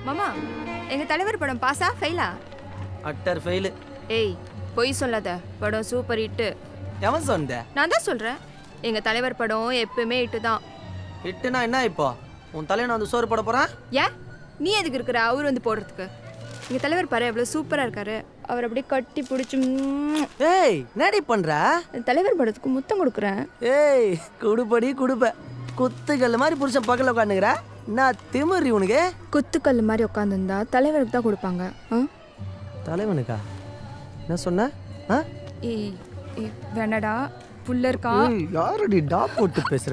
மாமா எங்க தலைவர் படம் பாஸா ஃபெயிலா? Utter fail. ஏய் பொய் சொல்லாத, படம் சூப்பர் ஹிட். எவன் சொன்ன? நான் தான் சொல்றேன், எங்க தலைவர் படம் எப்பவுமே ஹிட் தான். ஹிட்னா என்ன இப்போ? உன் தலைவன் வந்து சோறு போட போறான்? ஏன் நீ எதுக்கு இருக்கிற அவர் வந்து போடுறதுக்கு? எங்க தலைவர் பாரு எவ்வளவு சூப்பரா இருக்காரு, அவர் அப்படியே கட்டி பிடிச்சி. ஏய் என்னடி பண்ற? தலைவர் படத்துக்கு முத்தம் கொடுக்குறேன். ஏய் குடுபடி குடுப்ப குத்துக்கல் மாதிரி புருஷன் பக்கத்துல உட்காந்துக்கிற. நான் திமிரி உனக்கு. குத்துக்கல் மாதிரி உட்காந்துருந்தா தலைவருக்கு தான் கொடுப்பாங்க. தலைவனுக்கா? என்ன சொன்ன? ஏய் வேணடா புள்ள இருக்கா. யாரடி டாப் போட்டு பேசுற?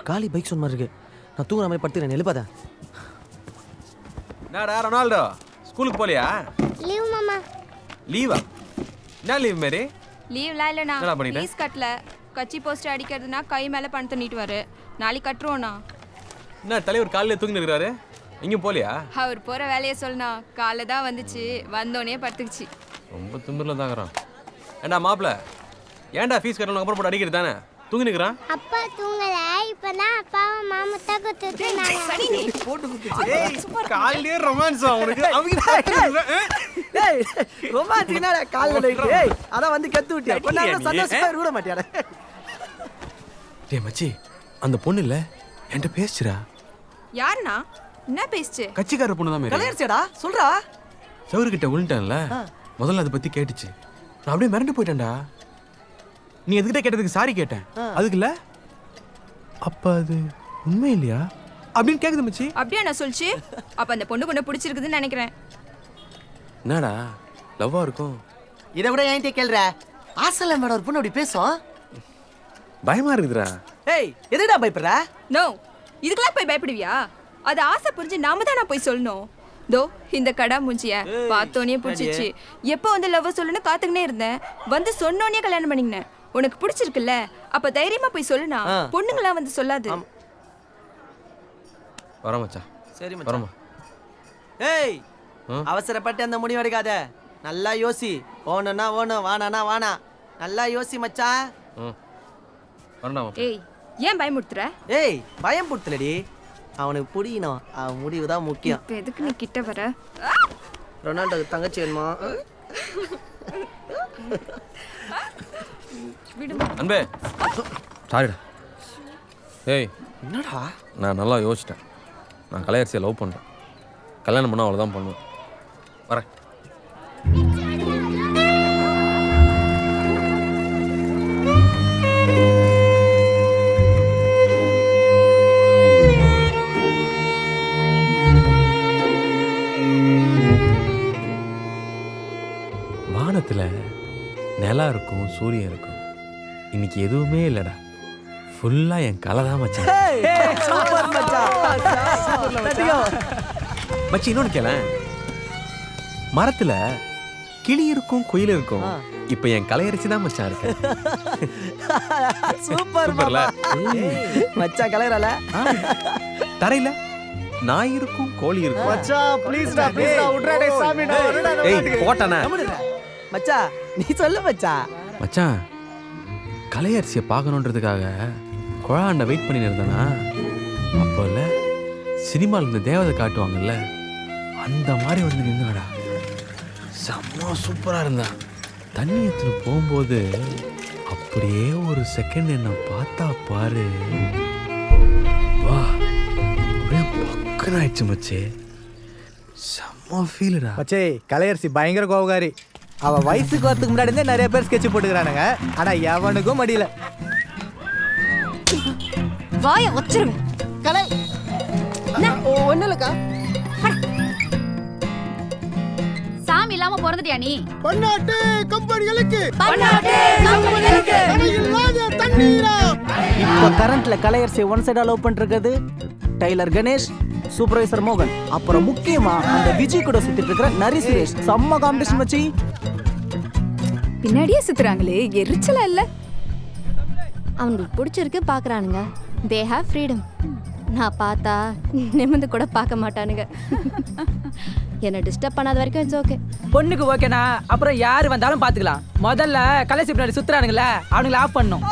காலி பைக் சொன்ன மாதிரி இருக்கு. நான் தூங்குற மாதிரி படுத்துறேன். எழுப்பாத. என்னடா ரொனால்டோ ஸ்கூலுக்கு போலியா? லீவ் மாமா. லீவா? என்ன லீவ் மேரி? லீவ்லாம் இல்லைண்ணா, ஃபீஸ் கட்டல. கட்சி போஸ்டர் அடிக்கிறதுனா கை மேலே பணத்தை நீட்டுவாரு. நாளைக்கு கட்டுருவோண்ணா. என்ன தலைவர் காலையில் தூங்கி இருக்கிறாரு, எங்கேயும் போலியா? அவர் போகிற வேலையை சொல்லணா, காலைல தான் வந்துச்சு, வந்தோடனே படுத்துக்குச்சு. ரொம்ப திமிரில் தாங்கிறான். ஏண்டா மாப்பிள்ள, ஏன்டா ஃபீஸ் கட்டணும் அப்புறம் போட்டு அடிக்கிறது தானே? தூங்கி நிற்கிறான். அப்பா தூங்கல, இப்பதான் அப்பாவும் மாமா தக்க தூத்துனாங்க. காலையிலே ரொமான்ஸ் அவனுக்கு. டேய் ரொமான்டிக்னா கால்ல லைட். ஏய் அத வந்து கத்து விட்டியா? பண்ணாம சந்தோஷமா இருக்க மாட்டியாடா? டேய் மச்சி, அந்த பொண்ணு இல்ல என்கிட்ட பேசுறா. யாருண்ணா? என்ன பேசுச்சு? கட்சிக்கார பொண்ணு தான் மேரி. கலையரசியாடா சொல்றா. சவுர்கிட்ட விழுந்துட்டான்ல, முதல்ல அதை பத்தி கேட்டுச்சு. நான் அப்படியே மிரண்டு போயிட்டேன்டா. நீ எதுக்கிட்ட கேட்டதுக்கு சாரி கேட்டேன், அதுக்கு இல்ல. அப்ப அது உண்மை இல்லையா அப்படின்னு கேக்குது மச்சி. அப்படியே நான் சொல்லிச்சு. அப்ப அந்த பொண்ணு கொண்டு பிடிச்சிருக்குதுன்னு நினைக்கிறேன். என்னடா லவ்வா இருக்கும்? இதை கூட என்கிட்ட கேள்ற. ஆசல மேடம் ஒரு பொண்ணு அப்படி பேசும். பயமா இருக்குதுடா. ஏய் எதுடா பயப்படுற? நோ, இதுக்கெல்லாம் போய் பயப்படுவியா? அது ஆசை புரிஞ்சு நாம தான் போய் சொல்லணும். தோ இந்த கடா மூஞ்சிய பார்த்தோன்னே பிடிச்சிச்சு. எப்போ வந்து லவ் சொல்லுன்னு காத்துக்கினே இருந்தேன், வந்து சொன்னோன்னே கல்யாணம் பண்ணிக்கினேன். உனக்கு பிடிச்சிருக்குல்ல, அப்ப தைரியமா போய் சொல்லுனா. பொண்ணுங்களா வந்து சொல்லாது. வர மச்சான். சரி மச்சான். வரமா. ஏய் அவசரப்பட்டு அந்த முடிவு எடுக்காத. நல்லா யோசி. ஓணுனா ஓணு, வானானா வானா. நல்லா யோசி மச்சான். வரண்டா. ஏய் ஏன் பயமுறுத்துற? ஏய் பயம் புடுத்தலடி, அவனுக்கு புரியணும். அவன் முடிவு தான் முக்கியம். இப்ப எதுக்கு நீ கிட்ட வர? ரொனால்டோ தங்கச்சி வேணுமா? அன்பே சாரிடா. ஏய் என்னடா? நான் நல்லா யோசிச்சிட்டேன். நான் கலையரசியை லவ் பண்ணுறேன். கல்யாணம் பண்ணால் அவ்வளோதான் பண்ணுவேன். வரேன். வானத்தில் நிலா இருக்கும், சூரியன் இருக்கும். இன்னைக்கு எதுவுமே இல்லைடா, ஃபுல்லாக என் கலை தான் மச்சான். மச்சி இன்னொன்று கேள, மரத்தில் கிளி இருக்கும், குயில் இருக்கும். இப்போ என் கலையரசி தான் மச்சான் இருக்கு. சூப்பர்ல மச்சான் கலையறல. தரையில நாய் இருக்கும், கோழி இருக்கும். மச்சான் ப்ளீஸ்டா ப்ளீஸ்டா உட்றா டேய் சாமி. ஏய் போட்டானே மச்சான் நீ சொல்லு மச்சான். மச்சான் கலையரசியை பார்க்கணுன்றதுக்காக குழாண்ட வெயிட் பண்ணி இருந்தேனா, அப்போ இல்லை சினிமாவில் இந்த தேவதை காட்டுவாங்கல்ல, அந்த மாதிரி வந்து நின்னாடா. செம்ம சூப்பராக இருந்தான். தண்ணி எடுத்துன்னு போகும்போது அப்படியே ஒரு செகண்ட் என்ன பார்த்தா பாரு, வா அப்படியே பக்குன்னு ஆயிடுச்சு மச்சே. செம்ம ஃபீலுடா மச்சே. கலையரசி பயங்கர கோபக்காரி. அவ வயசுக்கு வரதுக்கு முன்னாடி இருந்தே நிறைய பேர் ஸ்கெட்ச் போட்டுக்கிறானுங்க. ஆனா எவனுக்கும் மடியல. வாய வச்சிருவேன். கலை ஒண்ணு இல்லக்கா. சாமி இல்லாம பிறந்துட்டியா நீ? பன்னாட்டு கம்பெனிகளுக்கு தண்ணீரா. இப்போ கரண்ட்ல கலையரசி ஒன் சைடா லவ் பண்ணிருக்கிறது டைலர் கணேஷ், சூப்பர்வைசர் மோகன், அப்புறம் முக்கியமா அந்த விஜய் கூட சுத்திட்டு இருக்கிற நரி சுரேஷ். செம்ம காம்படிஷன் வச்சு பின்னாடியே சுத்துறாங்களே, எரிச்சலா இல்ல? அவங்களுக்கு பிடிச்சிருக்கு பாக்குறானுங்க. They have freedom. நான் பார்த்தா நிமிந்து கூட பார்க்க மாட்டானுங்க. என்ன டிஸ்டர்ப் பண்ணாத வரைக்கும் இட்ஸ் ஓகே. பொண்ணுக்கு ஓகேனா அப்புறம் யாரு வந்தாலும் பாத்துக்கலாம். முதல்ல கலைசி பின்னாடி சுத்துறானுங்களே, அவனுங்களை ஆஃப் பண்ணும்.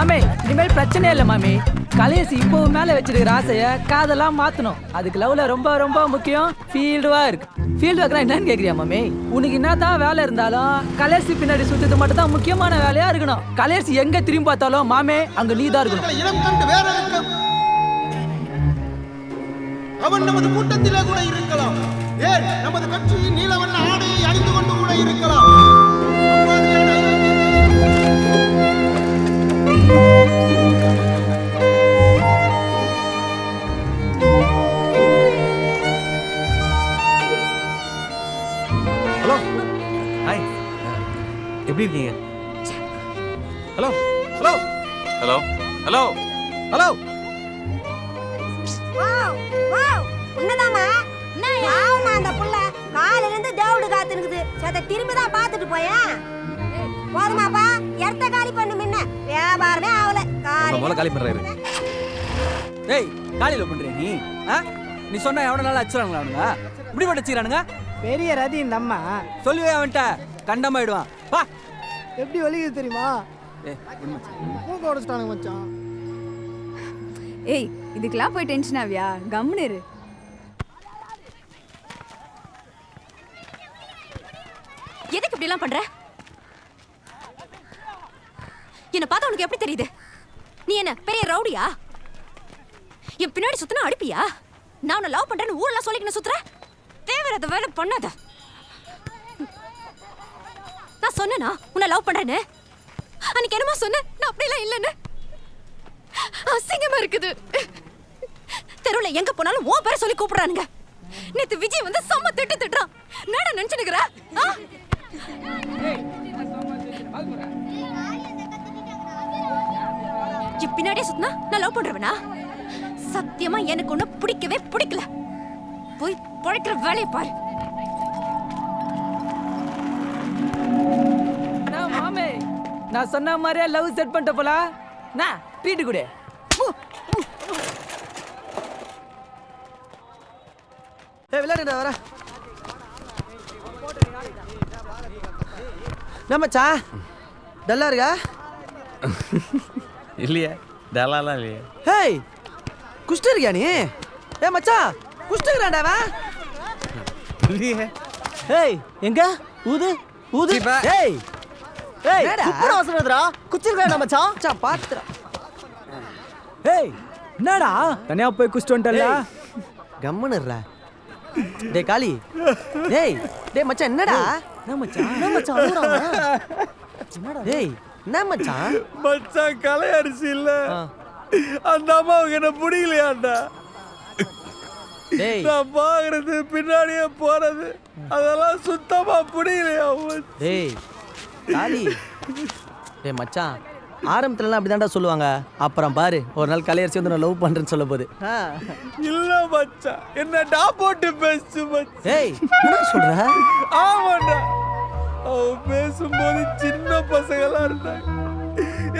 மாமே இனிமேல் பிரச்சனை இல்லை மாமி. கலையரசி இப்போ மேல வச்சிருக்கிற ஆசைய காதெல்லாம் மாத்தணும். அதுக்கு லவ்ல ரொம்ப ரொம்ப முக்கியம் ஃபீல்டு ஒர்க். ஃபீல்டு ஒர்க்னா என்னன்னு கேக்குறியா மாமி? உனக்கு என்னதான் வேலை இருந்தாலும் கலையரசி பின்னாடி சுத்தது மட்டும் தான் முக்கியமான வேலையா இருக்கணும். கலையரசி எங்க திரும்பி பார்த்தாலும் மாமே அங்க நீ தான் இருக்கணும். இனம் கண்டு வேற இருக்க அவன் நமது கூட்டத்திலே கூட இருக்கலாம். ஏன் நமது கட்சியின் நீலவண்ண ஆடையை அணிந்து கொண்டு கூட இருக்கலாம். ஹலோ ஹாய், எப்படி இருக்கீங்க? Hello hello hello hello hello உன்னதாமா பாவமா அந்த புள்ள காலையில இருந்து தேவடு காத்துனுக்குது. சத்த திரும்பி தான் பாத்துட்டு போயேன். போதுமாப்பா, எர்த்த காலி பண்ணு. முன்ன வியாபாரமே ஆகல. முதல்ல காலி பண்றாரு. டேய் காலையில பண்றியா நீ? நீ சொன்ன எவ்வளவு நாள் அடிச்சுறாங்களா அவனுங்க? இப்படி மட்டும் வச்சுக்கிறானுங்க. பெரிய ரதி இந்த அம்மா சொல்லுவே அவன்கிட்ட கண்டமாயிடுவான். பா எப்படி வலிக்குது தெரியுமா? ஏய் மூக்க உடைச்சிட்டானுங்க மச்சான். ஏய் இதுக்கெல்லாம் போய் டென்ஷன் ஆவியா? கம்முன்னு இரு. எதுக்கு இப்படி எல்லாம் பண்ற? என்ன பார்த்தா உனக்கு எப்படி தெரியுது? நீ என்ன பெரிய ரவுடியா? என் பின்னாடி சுத்தினா அடிப்பியா? நான் உன்னை லவ் பண்றேன்னு ஊரெல்லாம் சொல்லிக்கணும் சுத்துற? தேவையாத வேலை பண்ணாத. நான் சொன்னேனா உன்னை லவ் பண்றேன்னு? அன்னைக்கு என்னமா சொன்ன? நான் அப்படிலாம் இல்லைன்னு. அசிங்கமா இருக்குது. தெருவில் எங்க போனாலும் உன் பேரை சொல்லி கூப்பிடுறானுங்க. நேத்து விஜய் வந்து செம்ம திட்டுறான். நான் நினைச்சுனுக்குற பின்னாடியே சுத்தினா நான் லவ் பண்றவனா? சத்தியமா எனக்கு ஒண்ணு பிடிக்கவே பிடிக்கல. போய் பொழைக்கிற வேலையை பாரு. மாமே நான் சொன்ன மாதிரியே லவ் செட் பண்ணிட்ட போல. நான் ட்ரீட் கொடு. விளையாடுடா வர நம்மச்சா டல்லா இருக்கா? இல்லையா? டலாலாம் இல்லையா? ஹேய் குஷ்டு இருக்கியா நீ? மச்சான் குஷ்டு இருக்கிறான்டாவா? இல்லையே. ஏய் எங்க ஊது ஊது. சீப்பா. ஏய் ஏய் சூப்பரா வசனதுடா. குச்சிருக்கா மச்சான். மச்சான் பாத்துடா. ஏய் என்னடா தனியா போய் குஷ்டு வந்துட்டல? கம்மன்னு இருடா. டேய் காளி. டேய் டேய் மச்சான் என்னடா? என்ன மச்சான்? என்ன மச்சான் ஊறாம? டேய் என்ன மச்சான்? மச்சான் கலையரசி இல்ல, அந்த அம்மாவுக்கு என்ன பிடிக்கலையாண்டா. டேய் நான் பாக்குறது பின்னாடியே போறது அதெல்லாம் சுத்தமா பிடிக்கலையா? டேய் காளி. டேய் மச்சான் ஆரம்பத்துலலாம் அப்படிதான்டா சொல்லுவாங்க. அப்புறம் பாரு ஒரு நாள் கலையரசி வந்து நான் லவ் பண்றேன்னு சொல்ல போது. இல்ல மச்சான், என்னடா போட்டு பேசு மச்சான். ஏய் என்ன சொல்ற? ஆமாண்டா, அவ பேசும்போது சின்ன பசங்களா இருந்தாங்க.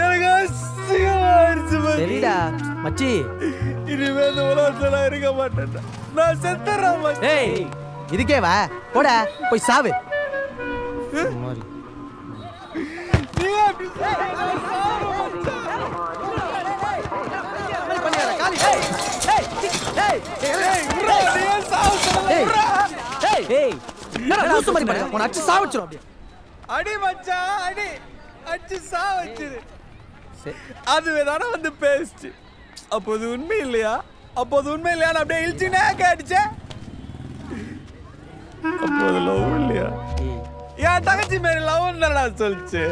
எனக்கு அசிங்கமா ஆயிடுச்சு மச்சான். சரிடா மச்சி. இனிமே இந்த உலகத்துல இருக்க மாட்டேன்டா. நான் செத்துறேன் மச்சான். ஏய் இதுக்கே வா போடா போய் சாவு. நீ அப்படி அடி மச்சான் அடி அடிச்சு சா வச்சிரு. அதுவே தானே வந்து பேசிச்சு. அப்போது உண்மை இல்லையா? அப்போது உண்மை இல்லையா? அப்படியே இழுச்சுனே கேட்டுச்சே. அப்போது லவ் இல்லையா? என் தங்கச்சி மாரி லவ் தானடா சொல்லிச்சு.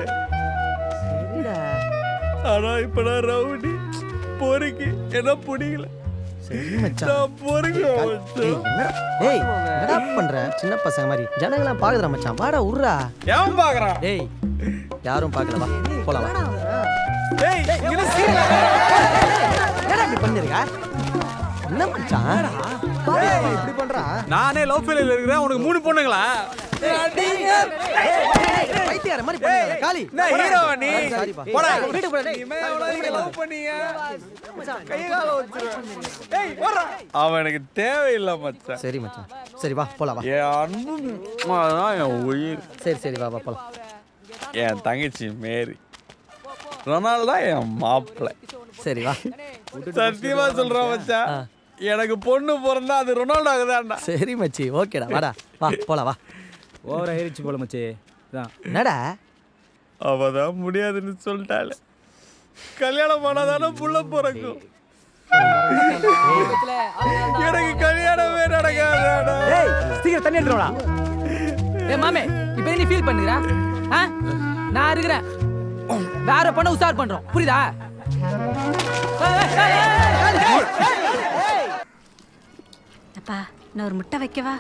ஆனா இப்ப நான் ரவுடி பொறுக்கி என்ன பிடிக்கல. சரி மச்சான். நான் பொறுக்கி ஏய் என்னடா பண்ற? சின்ன பசங்க மாதிரி ஜனங்களாம் பாக்குறா மச்சான். வாடா உர்றா. ஏன் பாக்குறான்? டேய் யாரும் பார்க்கல, வா போலாம் வா. டேய் இங்க சீனா என்னடா இப்படி பண்ணிருக்க? என்ன மச்சான் இப்படி பண்றா? நானே லவ் ஃபெயிலியர்ல இருக்கேன். உனக்கு 3 பொண்ணுங்களா? பைத்தியார மாதிரி பண்ணாத காளி. நான் ஹீரோ நீ. சாரிப்பா. போடா வீட்டுக்கு போடா. நீ மேல எவ்வளவு லவ் பண்ணீங்க? கை கால வச்சிருவேன். டேய் போடா. அவன் எனக்கு தேவையில்லை மச்சான். சரி மச்சான். சரி வா போலாம் வா. என் அன்பு அதான் என் உயிர். சரி சரி வா வா போலாம். என் தங்கச்சி மேரி. ரொனால்டோ என் மாப்பிள்ளை. சரி வா. சத்தியமா சொல்றேன் மச்சான், எனக்கு பொண்ணு பிறந்தா அது ரொனால்டோ ஆகுதான்டா. சரி மச்சி, ஓகேடா, வாடா, வா போலாம் வா. ஓவரா ஏறிச்சு போல மச்சி. என்னடா அவதான் முடியாதுன்னு சொல்லிட்டாள். கல்யாணம் பண்ணாதானே புள்ள பிறக்கும். எனக்கு கல்யாணமே நடக்காதடா. ஏய் சீக்கிரம் தண்ணி எடுத்துடா. ஏய் மாமே, இப்போ நீ ஃபீல் பண்ணுறா? நான் இருக்கிறேன். வேற பொண்ணை உசார் பண்றோம், புரியுதா? அப்பா நான் ஒரு முட்டை வைக்கவா?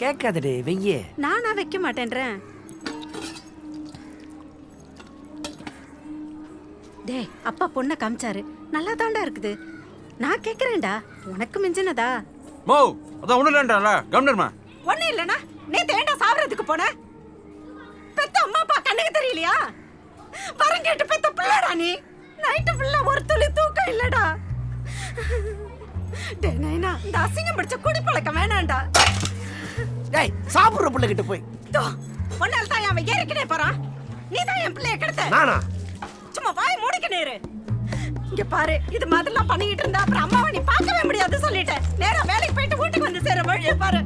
கேட்காதடே, வெய்யே. நானா வைக்க மாட்டேன்றேன். டேய் அப்பா பொண்ணை காமிச்சாரு, நல்லா தாண்டா இருக்குது. நான் கேட்குறேன்டா, உனக்கு மிஞ்சினதா? மோ அதான் ஒண்ணு இல்லைன்றால கவர்னர்மா. ஒன்றும் இல்லைண்ணா, நீ தேண்டா சாப்பிட்றதுக்கு போன. பெத்த அம்மா அப்பா கண்ணுக்கு தெரியலையா? வரம் கேட்டு பெத்த பிள்ளைடா நீ. நைட்டு ஃபுல்லா ஒரு துளி தூக்கம் இல்லடா. டேய் நைனா, இந்த அசிங்கம் பிடிச்ச குடி பழக்கம் வேணாண்டா. டேய் சாப்பிடுற புள்ள கிட்ட போய். தோ ஒன்னால தான் அவன் ஏறிக்கினே போறான். நீ தான் என் பிள்ளைய கெடுத்த. நானா? சும்மா வாய் மூடிக்கினே இரு. இங்க பாரு, இது மாதிரிலாம் பண்ணிக்கிட்டு இருந்தா அப்புறம் அம்மாவை நீ பார்க்கவே முடியாது சொல்லிட்டேன். நேரா வேலைக்கு போயிட்டு வீட்டுக்கு வந்து சேர வழியை பாரு.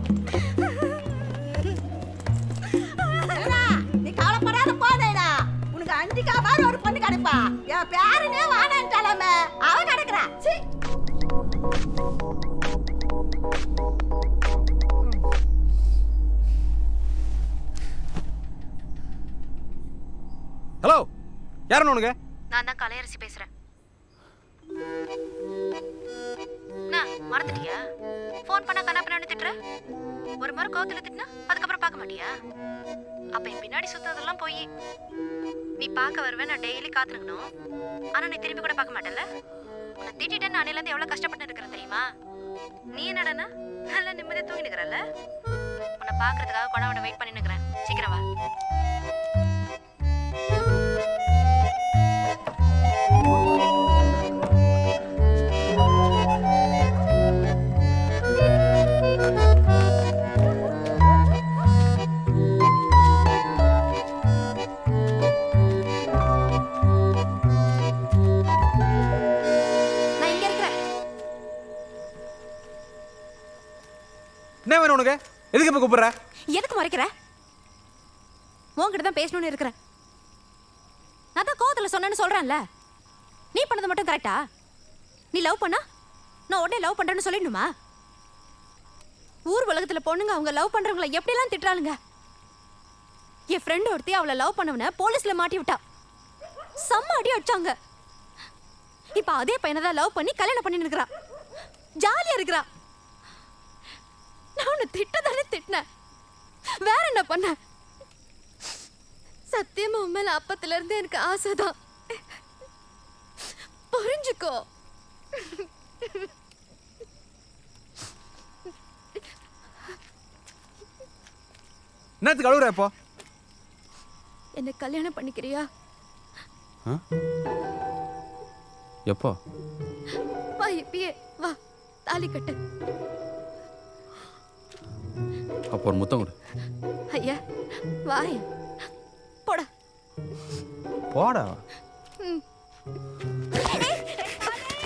நீ கவலைப்படாத போதேடா. உனக்கு அஞ்சிக்கா பாரு ஒரு பொண்ணு கிடைப்பா. என் பேருனே வானான்ட்டாலாமே அவ கிடைக்கிறா. சீ. ஹலோ, யாருன்னு உனக்கு? நான் தான் கலையரசி பேசுறேன். மறந்துட்டியா? ஃபோன் பண்ணா கண்ணா பின்னாடி திட்டுற. ஒரு முறை கோவத்துல திட்டினா அதுக்கப்புறம் பார்க்க மாட்டியா? அப்ப என் பின்னாடி சுத்ததெல்லாம் போய் நீ பார்க்க வருவேன். நான் டெய்லி காத்துக்கணும். ஆனா நீ திரும்பி கூட பார்க்க மாட்டேல்ல. உன்னை திட்டிட்டு நாளையில இருந்து எவ்வளவு கஷ்டப்பட்டு இருக்கிறேன் தெரியுமா? நீ என்னடனா நல்லா நிம்மதியா தூங்கி நிக்கிறல்ல. உன்னை பாக்குறதுக்காக கொண்டாட வெயிட் பண்ணி நிக்கிறேன். சீக்கிரம் வா. என்ன வேணும் உனக்கு? எதுக்கு இப்ப கூப்பிடுற? எதுக்கு மறைக்கிற? உன்கிட்ட தான் பேசணும்னு இருக்கிறேன். நான் தான் கோவத்துல சொன்னேன்னு சொல்றேன்ல. நீ பண்ணது மட்டும் கரெக்டா? நீ லவ் பண்ணா நான் உடனே லவ் பண்றேன்னு சொல்லிடணுமா? ஊர் உலகத்துல பொண்ணுங்க அவங்க லவ் பண்றவங்கள எப்படிலாம் திட்டுறாளுங்க. என் ஃப்ரெண்ட் ஒருத்தி அவளை லவ் பண்ணவன போலீஸ்ல மாட்டி விட்டா. செம்ம அடி அடிச்சாங்க. இப்ப அதே பையனை தான் லவ் பண்ணி கல்யாணம் பண்ணி இருக்கிறா. ஜாலியா இருக்கிறா. நான் உன்னை திட்டதானே திட்டினேன், வேற என்ன பண்ண? சத்தியமா உண்மையில அப்பத்துல இருந்து எனக்கு ஆசைதான். புரிஞ்சுக்கோ. என்னத்துக்கு அழுகுற இப்போ? என்ன கல்யாணம் பண்ணிக்கிறியா? எப்போ? வா இப்பயே வா, தாலி கட்டு. அப்போ ஒரு முத்தம் கொடு. ஐயா வாய் போடா. போடா.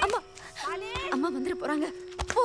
அம்மா அம்மா வந்துட போறாங்க. போ.